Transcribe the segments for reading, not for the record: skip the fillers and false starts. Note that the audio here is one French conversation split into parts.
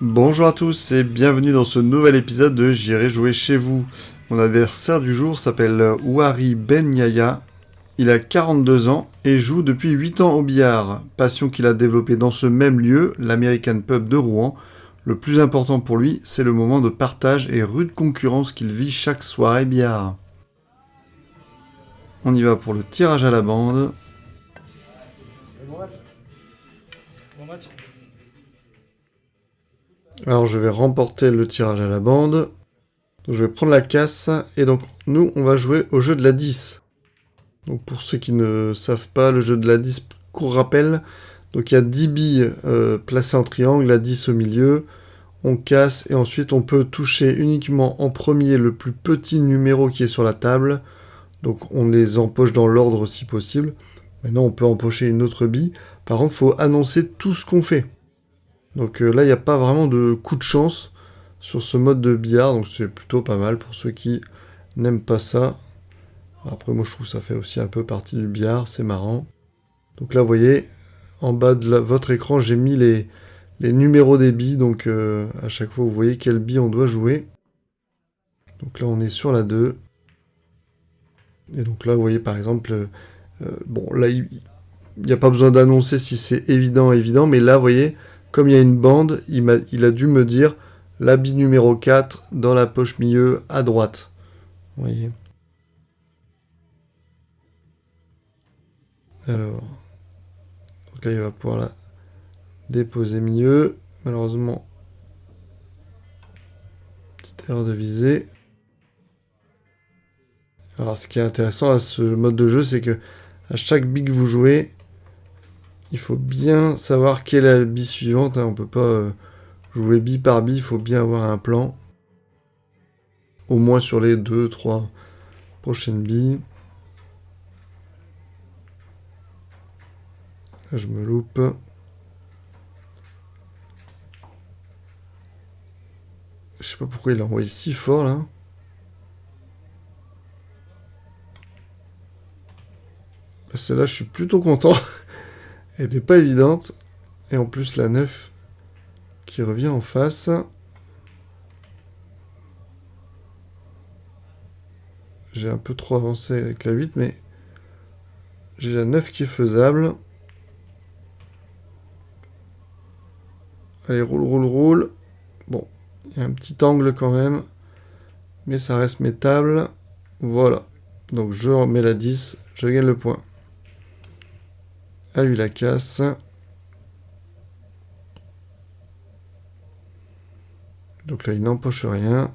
Bonjour à tous et bienvenue dans ce nouvel épisode de J'irai jouer chez vous. Mon adversaire du jour s'appelle Ouari Ben Yaya. Il a 42 ans et joue depuis 8 ans au billard, passion qu'il a développée dans ce même lieu, l'American Pub de Rouen. Le plus important pour lui, c'est le moment de partage et rude concurrence qu'il vit chaque soirée billard. On y va pour le tirage à la bande. Bon match. Alors je vais remporter le tirage à la bande. Donc, je vais prendre la casse et donc nous on va jouer au jeu de la 10. Donc pour ceux qui ne savent pas, le jeu de la 10, court rappel. Donc il y a 10 billes placées en triangle, la 10 au milieu. On casse et ensuite on peut toucher uniquement en premier le plus petit numéro qui est sur la table. Donc on les empoche dans l'ordre si possible. Maintenant on peut empocher une autre bille. Par contre il faut annoncer tout ce qu'on fait. Donc là il n'y a pas vraiment de coup de chance sur ce mode de billard. Donc c'est plutôt pas mal pour ceux qui n'aiment pas ça. Après moi je trouve que ça fait aussi un peu partie du billard, c'est marrant. Donc là vous voyez, en bas de votre écran j'ai mis les numéros des billes, donc à chaque fois vous voyez quelle bille on doit jouer. Donc là on est sur la 2. Et donc là vous voyez par exemple, bon là il n'y a pas besoin d'annoncer si c'est évident, mais là vous voyez, comme il y a une bande, il a dû me dire la bille numéro 4 dans la poche milieu à droite. Vous voyez. Alors, donc là il va pouvoir la déposer milieu. Malheureusement, petite erreur de visée. Alors ce qui est intéressant à ce mode de jeu, c'est que à chaque bille que vous jouez, il faut bien savoir quelle est la bille suivante. On peut pas jouer bille par bille, il faut bien avoir un plan. Au moins sur les 2-3 prochaines billes. Là, je me loupe. Je sais pas pourquoi il a envoyé si fort là. Celle-là, je suis plutôt content. Elle n'était pas évidente. Et en plus, la 9 qui revient en face. J'ai un peu trop avancé avec la 8, mais j'ai la 9 qui est faisable. Allez, roule. Bon, il y a un petit angle quand même. Mais ça reste mettable. Voilà. Donc je remets la 10. Je gagne le point. À lui la casse. Donc là, il n'empoche rien.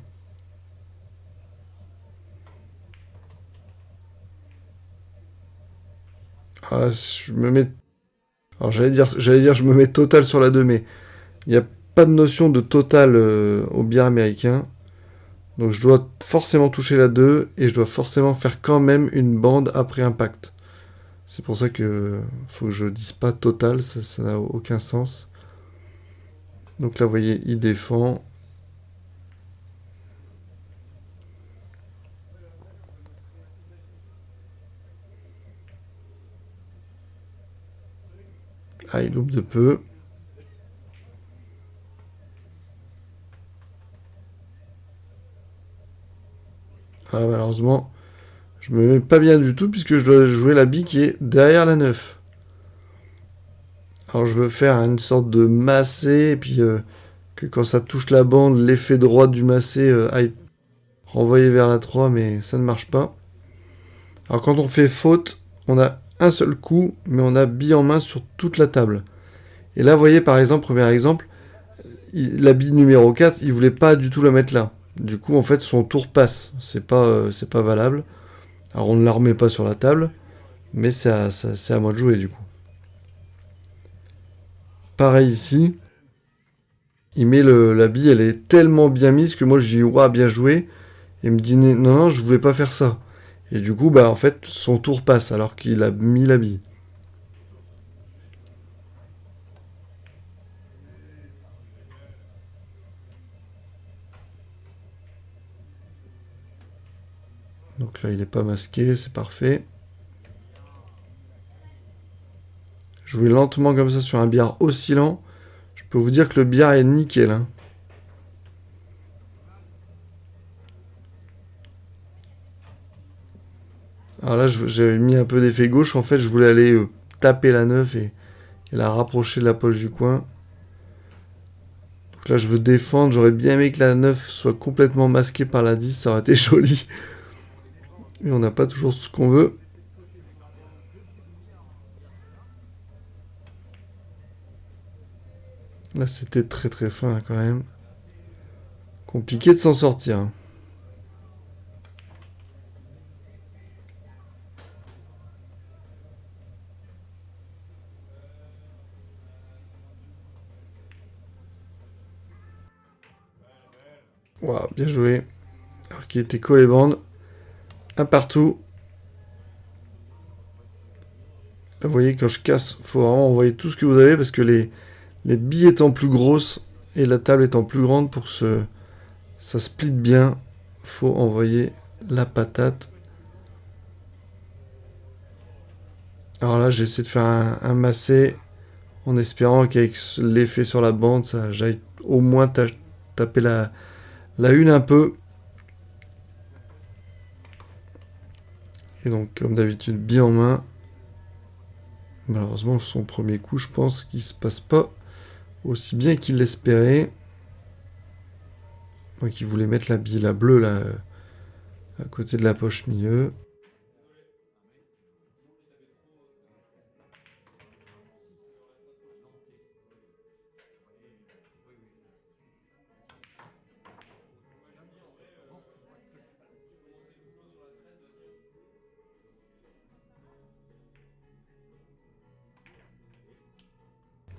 Ah, je me mets... Alors j'allais dire je me mets total sur la 2, mais il n'y a pas de notion de total au billard américain. Donc je dois forcément toucher la 2 et je dois forcément faire quand même une bande après impact. C'est pour ça que faut que je dise pas total, ça n'a aucun sens. Donc là, vous voyez, il défend. Ah, il loupe de peu. Ah, malheureusement, je me mets pas bien du tout puisque je dois jouer la bille qui est derrière la 9. Alors je veux faire une sorte de massé et puis que quand ça touche la bande, l'effet droit du massé aille renvoyer vers la 3, mais ça ne marche pas. Alors quand on fait faute, on a un seul coup, mais on a bille en main sur toute la table. Et là, vous voyez, par exemple, premier exemple, la bille numéro 4, il voulait pas du tout la mettre là. Du coup, en fait, son tour passe. C'est pas valable. Alors, on ne la remet pas sur la table, mais c'est à moi de jouer, du coup. Pareil ici. Il met la bille, elle est tellement bien mise que moi, je dis, ouah, bien joué. Et il me dit, non, je voulais pas faire ça. Et du coup, bah, en fait, son tour passe alors qu'il a mis la bille. Donc là, il n'est pas masqué, c'est parfait. Jouer lentement comme ça sur un billard oscillant, je peux vous dire que le billard est nickel. Hein. Alors là, j'avais mis un peu d'effet gauche. En fait, je voulais aller taper la 9 et la rapprocher de la poche du coin. Donc là, je veux défendre. J'aurais bien aimé que la 9 soit complètement masquée par la 10. Ça aurait été joli. Mais on n'a pas toujours ce qu'on veut. Là, c'était très très fin quand même. Compliqué de s'en sortir. Waouh, bien joué. Alors qu'il était collé bande. Un partout. Là, vous voyez, quand je casse, faut vraiment envoyer tout ce que vous avez parce que les billes étant plus grosses et la table étant plus grande pour que ça split bien, faut envoyer la patate. Alors là, j'ai essayé de faire un massé en espérant qu'avec l'effet sur la bande, ça j'aille au moins taper la une un peu. Et donc, comme d'habitude, bien en main. Malheureusement, son premier coup, je pense qu'il se passe pas aussi bien qu'il l'espérait. Donc, il voulait mettre la bille, la bleue, là, à côté de la poche milieu.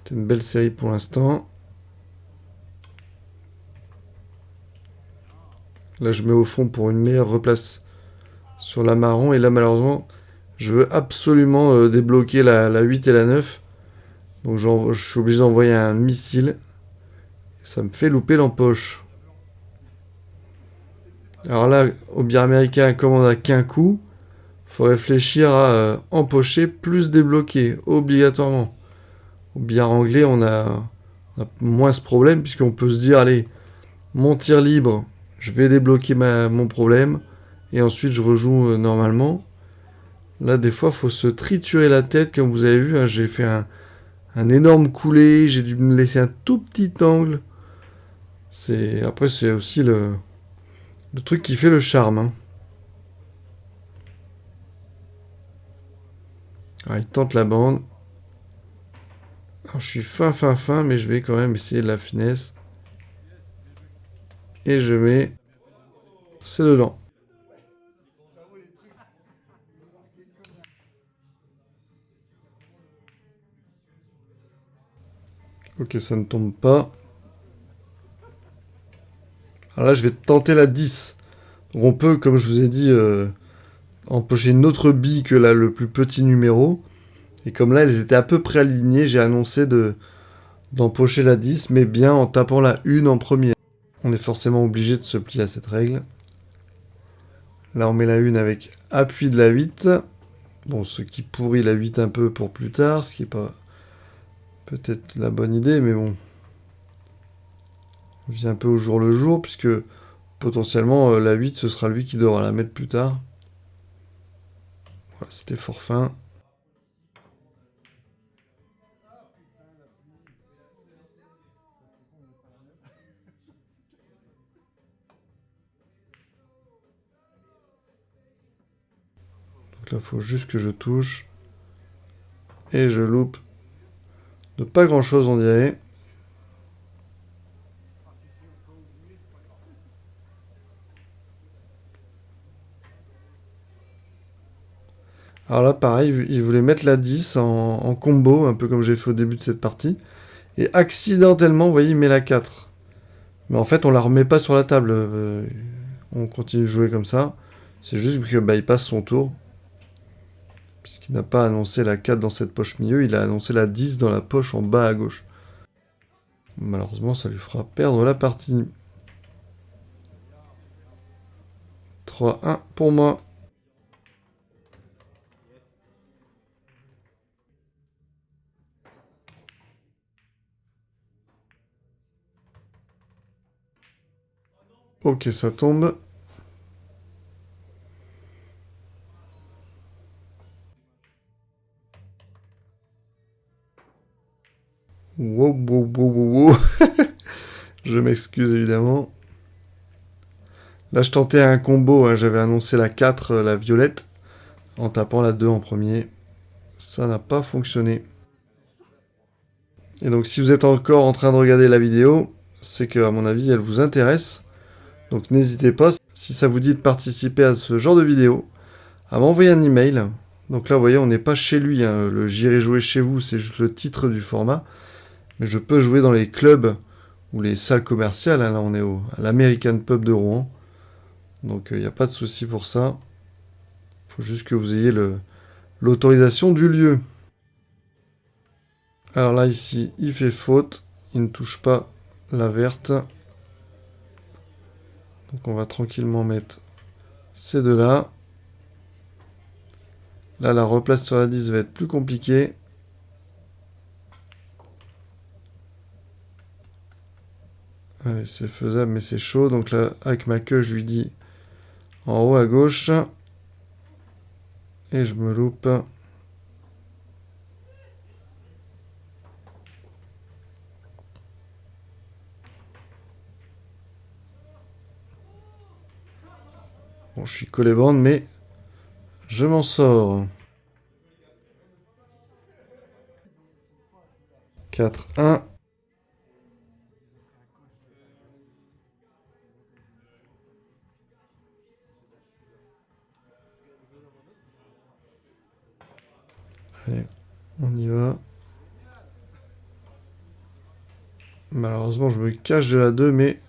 C'est une belle série pour l'instant. Là, je mets au fond pour une meilleure replace sur la marron. Et là, malheureusement, je veux absolument débloquer la 8 et la 9. Donc, je suis obligé d'envoyer un missile. Ça me fait louper l'empoche. Alors là, au bière américain, comme on n'a qu'un coup, faut réfléchir à empocher plus débloquer, obligatoirement. Au bière anglais, on a moins ce problème, puisqu'on peut se dire, allez, mon tir libre, je vais débloquer mon problème, et ensuite je rejoue normalement. Là, des fois, faut se triturer la tête, comme vous avez vu, hein, j'ai fait un énorme coulé, j'ai dû me laisser un tout petit angle. Après, c'est aussi le truc qui fait le charme. Hein. Alors, il tente la bande. Alors, je suis fin, mais je vais quand même essayer de la finesse. Et je mets... C'est dedans. Ok, ça ne tombe pas. Alors là, je vais tenter la 10. Donc on peut, comme je vous ai dit, empocher une autre bille que là, le plus petit numéro. Et comme là, elles étaient à peu près alignées, j'ai annoncé d'empocher la 10, mais bien en tapant la 1 en premier. On est forcément obligé de se plier à cette règle. Là, on met la 1 avec appui de la 8. Bon, ce qui pourrit la 8 un peu pour plus tard, ce qui n'est pas peut-être la bonne idée, mais bon. On vit un peu au jour le jour, puisque potentiellement la 8, ce sera lui qui devra la mettre plus tard. Voilà, c'était fort fin. Donc là, il faut juste que je touche. Et je loupe. De pas grand chose, on dirait. Alors là, pareil, il voulait mettre la 10 en combo, un peu comme j'ai fait au début de cette partie. Et accidentellement, vous voyez, il met la 4. Mais en fait, on la remet pas sur la table. On continue de jouer comme ça. C'est juste que il passe son tour. Puisqu'il n'a pas annoncé la 4 dans cette poche milieu, il a annoncé la 10 dans la poche en bas à gauche. Malheureusement, ça lui fera perdre la partie. 3-1 pour moi. Ok, ça tombe. Wow, wow, wow, wow, wow. Je m'excuse évidemment. Là, je tentais un combo. Hein. J'avais annoncé la 4, la violette, en tapant la 2 en premier. Ça n'a pas fonctionné. Et donc, si vous êtes encore en train de regarder la vidéo, c'est que, à mon avis, elle vous intéresse. Donc, n'hésitez pas, si ça vous dit de participer à ce genre de vidéo, à m'envoyer un email. Donc là, vous voyez, on n'est pas chez lui. Hein. Le J'irai jouer chez vous, c'est juste le titre du format. Mais je peux jouer dans les clubs ou les salles commerciales. Hein. Là, on est à l'American Pub de Rouen. Donc, il n'y a pas de souci pour ça. Il faut juste que vous ayez l'autorisation du lieu. Alors là, ici, il fait faute. Il ne touche pas la verte. Donc, on va tranquillement mettre ces deux-là. Là, la replace sur la 10 va être plus compliquée. Allez, c'est faisable, mais c'est chaud. Donc là, avec ma queue, je lui dis en haut à gauche. Et je me loupe. Bon, je suis collé bande, mais je m'en sors. 4-1. Allez, on y va. Malheureusement, je me cache de la 2, mais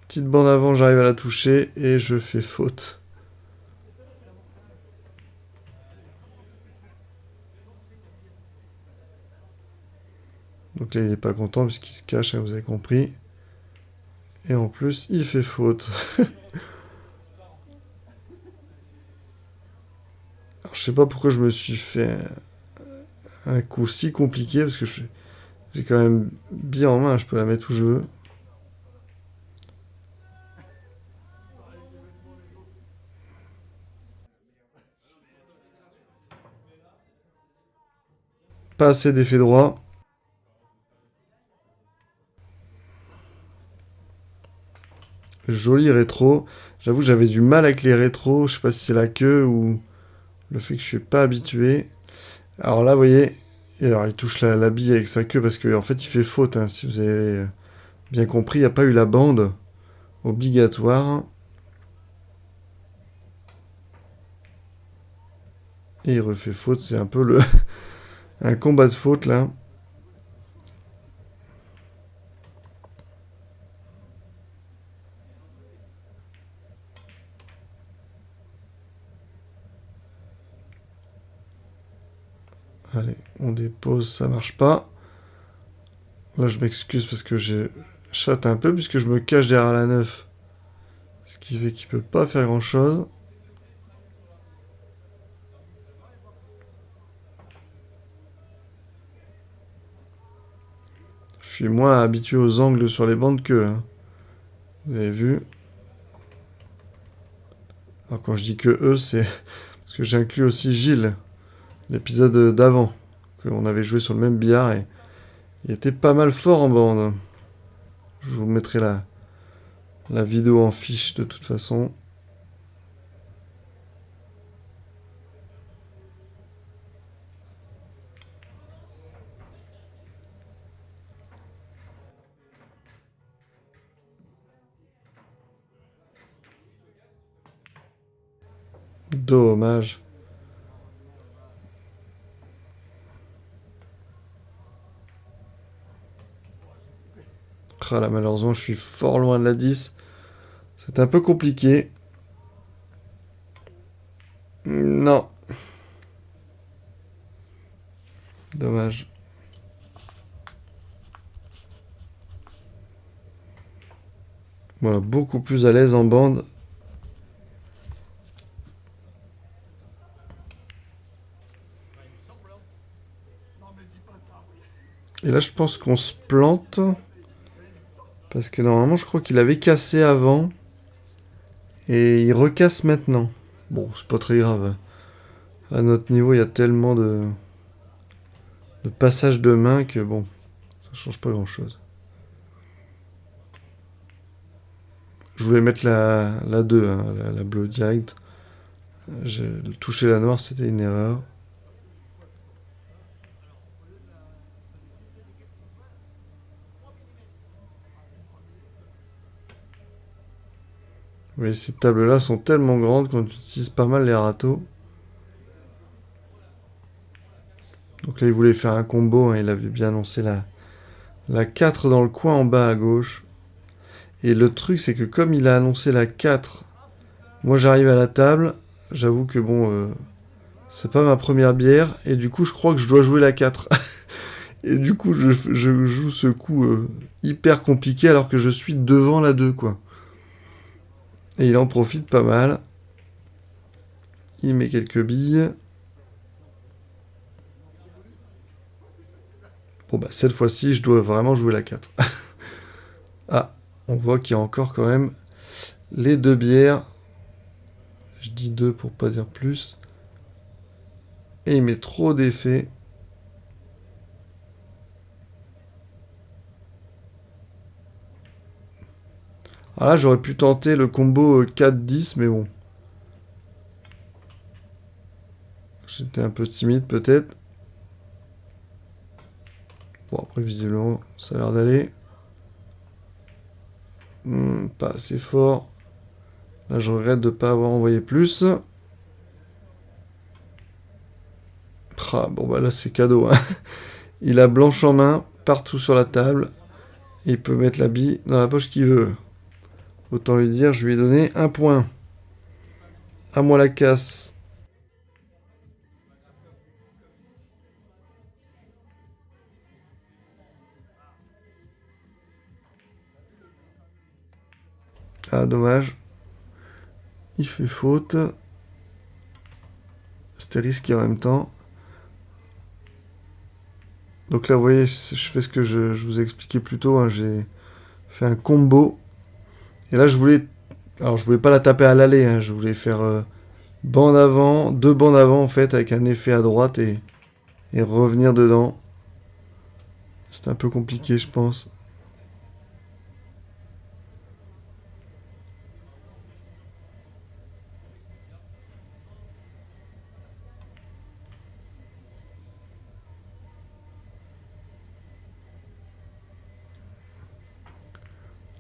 petite bande avant, j'arrive à la toucher et je fais faute. Donc là, il n'est pas content puisqu'il se cache, hein, vous avez compris. Et en plus, il fait faute. Alors, je sais pas pourquoi je me suis fait un coup si compliqué parce que j'ai quand même bien en main, je peux la mettre où je veux. Pas assez d'effet droit. Joli rétro. J'avoue, j'avais du mal avec les rétros. Je sais pas si c'est la queue ou le fait que je suis pas habitué. Alors là, vous voyez, et alors il touche la bille avec sa queue parce qu'en en fait, il fait faute. Hein, si vous avez bien compris, il n'y a pas eu la bande obligatoire. Et il refait faute. C'est un peu un combat de faute là. Allez, on dépose, ça marche pas. Là, je m'excuse parce que j'ai chatte un peu puisque je me cache derrière la 9. Ce qui fait qu'il peut pas faire grand chose. Je suis moins habitué aux angles sur les bandes que. Hein. Vous avez vu. Alors quand je dis que eux, c'est parce que j'inclus aussi Gilles, l'épisode d'avant, qu'on avait joué sur le même billard et il était pas mal fort en bande. Je vous mettrai la vidéo en fiche de toute façon. Dommage. Ah là, malheureusement, je suis fort loin de la 10. C'est un peu compliqué. Non. Dommage. Voilà, beaucoup plus à l'aise en bande. Et là, je pense qu'on se plante. Parce que normalement, je crois qu'il avait cassé avant. Et il recasse maintenant. Bon, c'est pas très grave. À notre niveau, il y a tellement de passages de main que bon. Ça change pas grand-chose. Je voulais mettre la 2, hein, la bleue direct. Toucher la noire, c'était une erreur. Mais ces tables-là sont tellement grandes qu'on utilise pas mal les râteaux. Donc là, il voulait faire un combo, hein, il avait bien annoncé la 4 dans le coin en bas à gauche. Et le truc, c'est que comme il a annoncé la 4, moi j'arrive à la table, j'avoue que bon, c'est pas ma première bière, et du coup je crois que je dois jouer la 4. Et du coup je joue ce coup hyper compliqué alors que je suis devant la 2, quoi. Et il en profite pas mal. Il met quelques billes. Bon bah cette fois-ci je dois vraiment jouer la 4. Ah, on voit qu'il y a encore quand même les 2 bières. Je dis 2 pour pas dire plus. Et il met trop d'effets. Alors là, j'aurais pu tenter le combo 4-10, mais bon. J'étais un peu timide peut-être. Bon, après, visiblement, ça a l'air d'aller. Pas assez fort. Là, je regrette de ne pas avoir envoyé plus. Ah, bon, bah là, c'est cadeau, hein. Il a blanche en main, partout sur la table. Il peut mettre la bille dans la poche qu'il veut. Autant lui dire, je lui ai donné 1 point. À moi la casse. Ah, dommage. Il fait faute. C'était risqué en même temps. Donc là, vous voyez, je fais ce que je vous ai expliqué plus tôt. Hein, j'ai fait un combo. Et là, je voulais... Alors, je voulais pas la taper à l'aller. Hein, je voulais faire bande avant, 2 bandes avant, en fait, avec un effet à droite et revenir dedans. C'était un peu compliqué, je pense.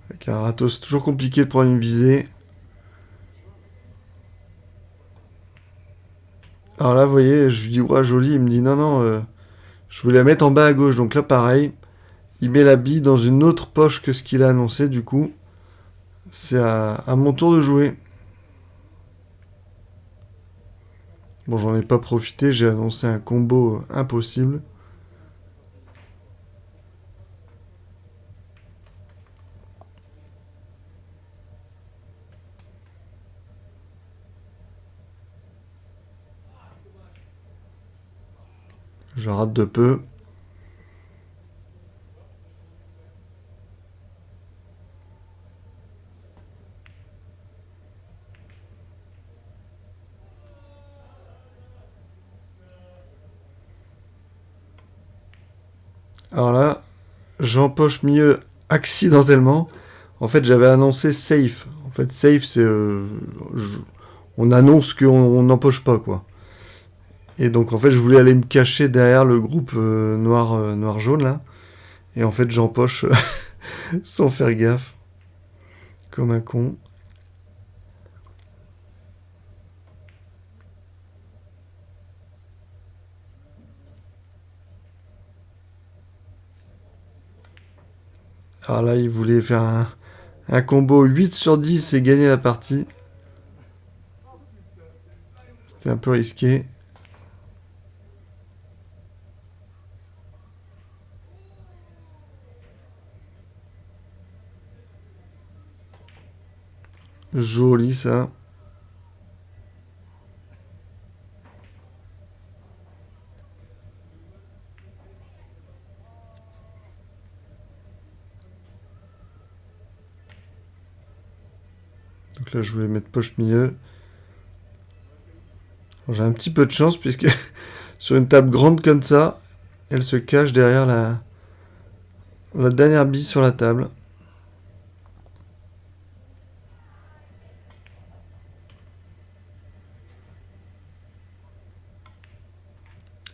Avec un râteau, c'est toujours compliqué de prendre une visée. Alors là, vous voyez, je lui dis, ouais, joli. Il me dit, non, non, je voulais la mettre en bas à gauche. Donc là, pareil, il met la bille dans une autre poche que ce qu'il a annoncé, du coup. C'est à mon tour de jouer. Bon, j'en ai pas profité, j'ai annoncé un combo impossible. Je rate de peu. Alors là, j'empoche mieux accidentellement. En fait, j'avais annoncé safe. En fait, safe, c'est... on annonce qu'on n'empoche pas, quoi. Et donc, en fait, je voulais aller me cacher derrière le groupe noir-jaune, là. Et en fait, j'empoche sans faire gaffe. Comme un con. Alors là, il voulait faire un combo 8 sur 10 et gagner la partie. C'était un peu risqué. Joli, ça. Donc là, je voulais mettre poche milieu. J'ai un petit peu de chance puisque sur une table grande comme ça, elle se cache derrière la dernière bille sur la table.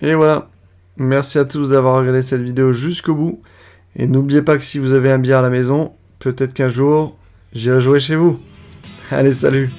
Et voilà. Merci à tous d'avoir regardé cette vidéo jusqu'au bout. Et n'oubliez pas que si vous avez un billard à la maison, peut-être qu'un jour, j'irai jouer chez vous. Allez, salut!